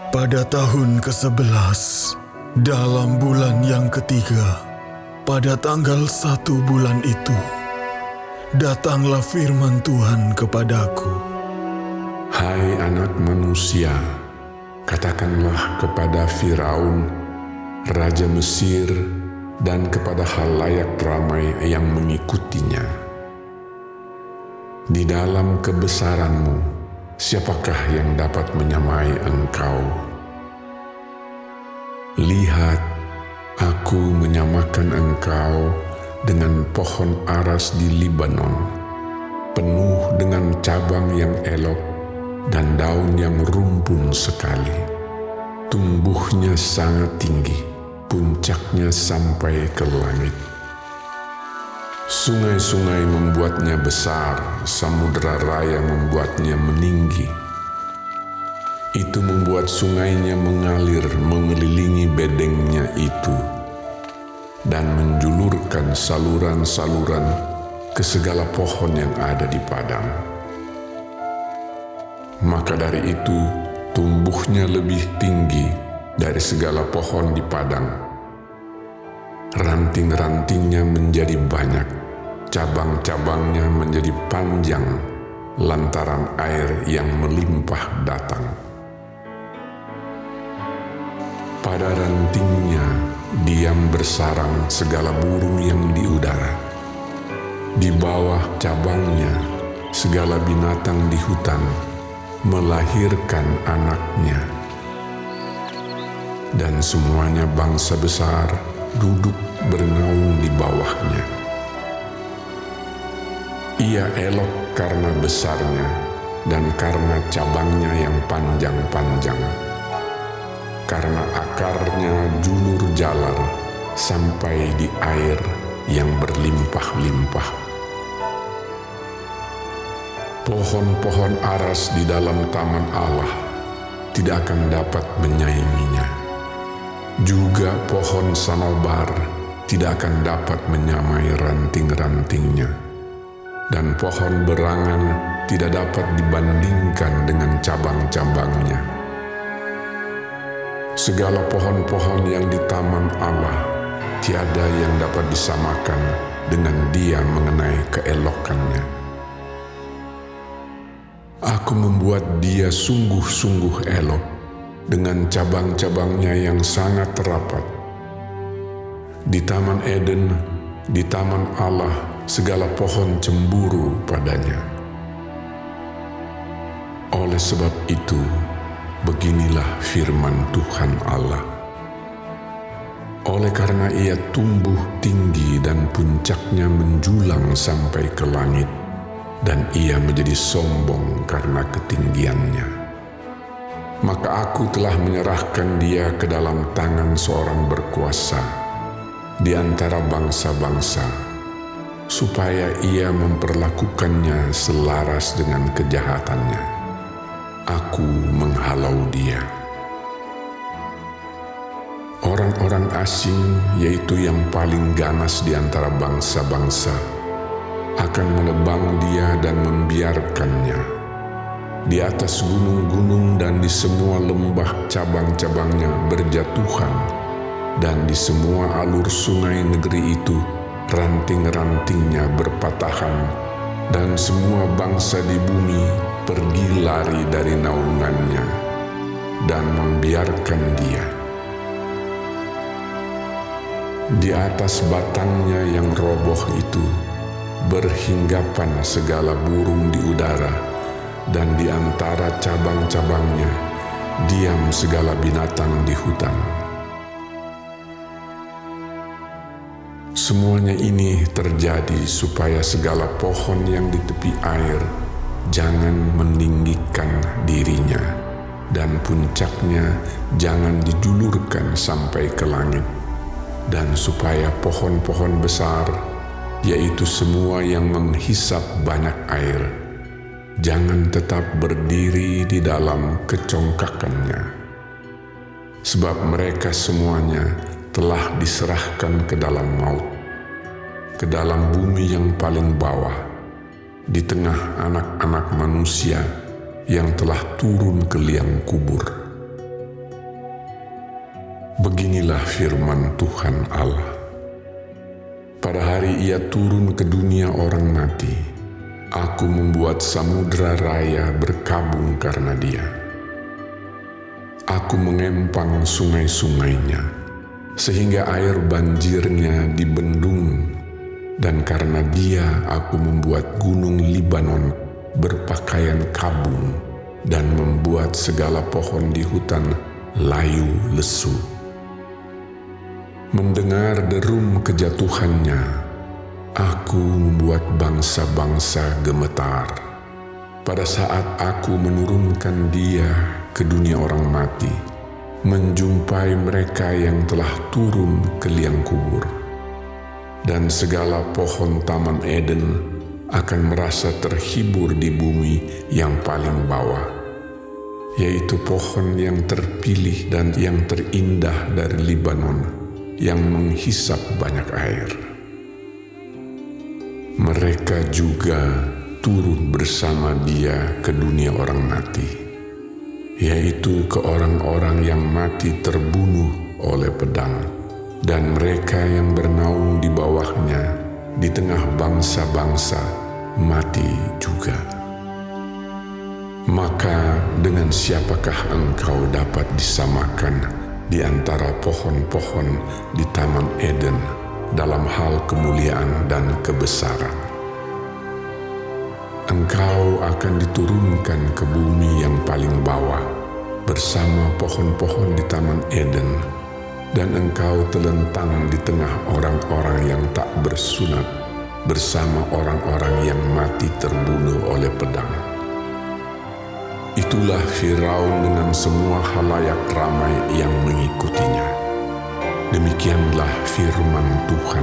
Pada tahun ke-11, dalam bulan yang ketiga, pada tanggal 1 bulan itu, datanglah firman Tuhan kepadaku. Hai anak manusia, katakanlah kepada Firaun, Raja Mesir, dan kepada khalayak ramai yang mengikutinya. Di dalam kebesaranmu, siapakah yang dapat menyamai engkau? Lihat, aku menyamakan engkau dengan pohon aras di Libanon, penuh dengan cabang yang elok dan daun yang rumpun sekali. Tumbuhnya sangat tinggi, puncaknya sampai ke langit. Sungai-sungai membuatnya besar, samudera raya membuatnya meninggi. Itu membuat sungainya mengalir mengelilingi bedengnya itu, dan menjulurkan saluran-saluran ke segala pohon yang ada di padang. Maka dari itu, tumbuhnya lebih tinggi dari segala pohon di padang. Ranting-rantingnya menjadi banyak, cabang-cabangnya menjadi panjang, lantaran air yang melimpah datang. Pada rantingnya diam bersarang segala burung yang di udara. Di bawah cabangnya segala binatang di hutan melahirkan anaknya. Dan semuanya bangsa besar duduk bernaung di bawahnya. Ia elok karena besarnya dan karena cabangnya yang panjang-panjang, karena akarnya julur jalar sampai di air yang berlimpah-limpah. Pohon-pohon aras di dalam taman Allah tidak akan dapat menyainginya. Juga pohon sanabar tidak akan dapat menyamai ranting-rantingnya, dan pohon berangan tidak dapat dibandingkan dengan cabang-cabangnya. Segala pohon-pohon yang di taman Allah tiada yang dapat disamakan dengan Dia mengenai keelokannya. Aku membuat Dia sungguh-sungguh elok dengan cabang-cabangnya yang sangat rapat. Di Taman Eden, di Taman Allah, segala pohon cemburu padanya. Oleh sebab itu, beginilah firman Tuhan Allah. Oleh karena ia tumbuh tinggi dan puncaknya menjulang sampai ke langit, dan ia menjadi sombong karena ketinggiannya, maka aku telah menyerahkan dia ke dalam tangan seorang berkuasa di antara bangsa-bangsa, supaya ia memperlakukannya selaras dengan kejahatannya. Aku menghalau dia. Orang-orang asing, yaitu yang paling ganas di antara bangsa-bangsa, akan menebang dia dan membiarkannya. Di atas gunung-gunung dan di semua lembah cabang-cabangnya berjatuhan, dan di semua alur sungai negeri itu ranting-rantingnya berpatahan, dan semua bangsa di bumi pergi lari dari naungannya dan membiarkan dia. Di atas batangnya yang roboh itu berhinggapan segala burung di udara, dan di antara cabang-cabangnya diam segala binatang di hutan. Semuanya ini terjadi supaya segala pohon yang di tepi air jangan meninggikan dirinya, dan puncaknya jangan dijulurkan sampai ke langit, dan supaya pohon-pohon besar, yaitu semua yang menghisap banyak air, jangan tetap berdiri di dalam kecongkakannya, sebab mereka semuanya telah diserahkan ke dalam maut, ke dalam bumi yang paling bawah, di tengah anak-anak manusia yang telah turun ke liang kubur. Beginilah firman Tuhan Allah. Pada hari Ia turun ke dunia orang mati, Aku membuat samudera raya berkabung karena Dia. Aku mengempang sungai-sungainya, sehingga air banjirnya dibendung, dan karena Dia Aku membuat gunung Libanon berpakaian kabung dan membuat segala pohon di hutan layu lesu. Mendengar derum kejatuhannya, Aku membuat bangsa-bangsa gemetar. Pada saat Aku menurunkan Dia ke dunia orang mati, menjumpai mereka yang telah turun ke liang kubur. Dan segala pohon Taman Eden akan merasa terhibur di bumi yang paling bawah, yaitu pohon yang terpilih dan yang terindah dari Libanon, yang menghisap banyak air. Mereka juga turun bersama Dia ke dunia orang mati, yaitu ke orang-orang yang mati terbunuh oleh pedang, dan mereka yang bernaung di bawahnya di tengah bangsa-bangsa mati juga. Maka dengan siapakah engkau dapat disamakan di antara pohon-pohon di Taman Eden dalam hal kemuliaan dan kebesaran? Engkau akan diturunkan ke bumi yang paling bawah bersama pohon-pohon di Taman Eden, dan engkau telentang di tengah orang-orang yang tak bersunat bersama orang-orang yang mati terbunuh oleh pedang. Itulah Firaun dengan semua halayak ramai yang mengikutinya. Demikianlah firman Tuhan.